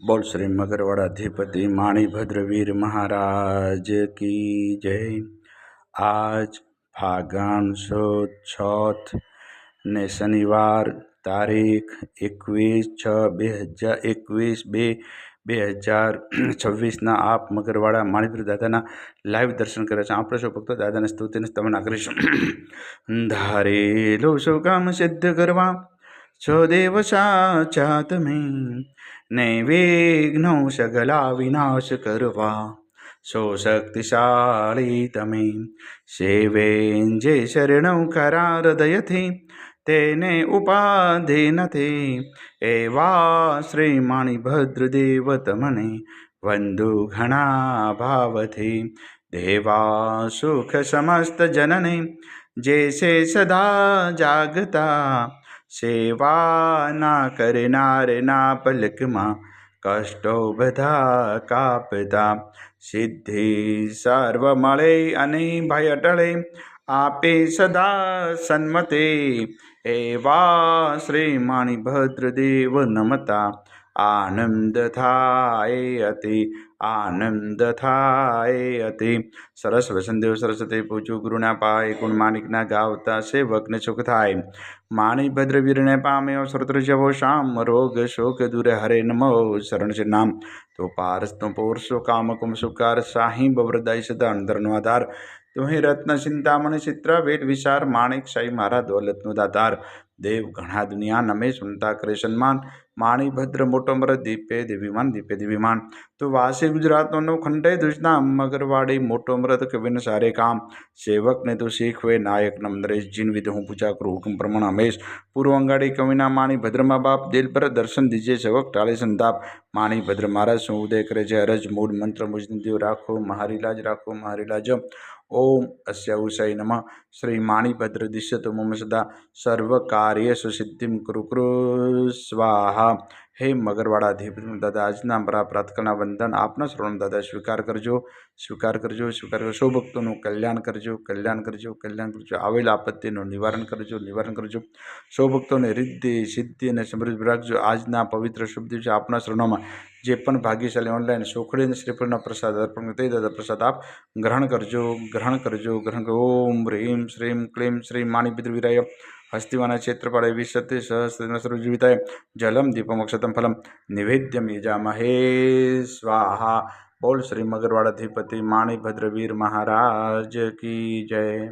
बोल श्री मगरवाड़ाधिपति माणिभद्रवीर महाराज की जय। आज फागण सुद चौथ ने शनिवार तारीख 21/6/2021 आप मगरवाड़ा माणिभद्र दादा लाइव दर्शन करे आप सौ भक्तो दादा स्तुति स्तमना करीशुं। धारेलो सौ काम सिद्ध करवा सो देव साचात में नैवेघ्नो सगला विनाश करवा सो शक्तिशाली तमे सेवेंजे शरणं खरा हृदय थी तेने उपाधि न थे एवा श्री माणिभद्र देव तमने वंदु घना भाव थे देवा सुख समस्त जनने जैसे सदा जागता सेवा ना करनार ना पलक माँ कष्टो बधा कापता सिद्धि सर्व मळे अने भय टळे आपे सदा सन्मते एवा श्री माणिभद्र देव नमता आनंद थाय अति आनंद थाय अति। सरस वसंतदेव सरस्वती पूजू गुरुना पाय गुण माणिकना गावता सेवकने सुख थाय माणिभद्र वीरने पामे श्रोत्र जवो शाम रोग शोक दूर हरे नमो शरण से नाम तो पारस तो पोरसो काम कुम सुकार साही बवरदाई सदा अंदरनो आधार तुम्हें रत्न चिंतामणि चित्रा वेद विचार माणिक शाही मारा दौलतनो दातार देव घણા दुनिया नमे सुनता करे सन्मान माणिभद्र मोटो मर दीपे दिव्यमान तो वासी गुजरात नो खंडे दुजना मगरवाड़ी मोटो मृत कविन सारे काम सेवक ने तो सीखवे नायक नम नरेश जिन विध हूँ पूजा करूँ हुकुम प्रमाण हमेश पूर्व अंगाड़ी कविना माणिभद्र माँ बाप दिल पर दर्शन दीजिए सेवक टाले संताप माणिभद्र महाराज सो उदय करे जय अरज मूड मंत्र मुजदेव राखो महारी लाज ओम अस्याउषय नमः श्री माणिभद्र दिश्यतो मम सदा सर्व कार्येषु सिद्धिं कुरु कुरु स्वाहा। हे मगरवाड़ाधिपति दादा આજના મારા પ્રાર્થના વંદન આપના શ્રવણ દાદા સ્વીકાર કરજો સૌ ભક્તોનું કલ્યાણ કરજો આવેલ આપત્તિનું નિવારણ કરજો સૌ ભક્તોને રિદ્ધિ સિદ્ધિ અને સમૃદ્ધિ રાખજો। આજના પવિત્ર શુભ દિવસે આપના શરણોમાં જે પણ ભાગ્યશાળી ઓનલાઈન સોખડી અને શ્રીફળના પ્રસાદ અર્પણ તે દાદા પ્રસાદ આપ ગ્રહણ કરજો। ઓમ હ્રીમ શ્રીમ ક્લીમ શ્રી માણિભદ્ર વીરાય हस्तिवाना क्षेत्रपाड़े विशते सहस्रजीविताय जलम दीपमक्षतम फलम निवेद्यम यजामहे स्वाहा। बोल श्री मगरवाड़ाधिपति माणिभद्र वीर महाराज की जय।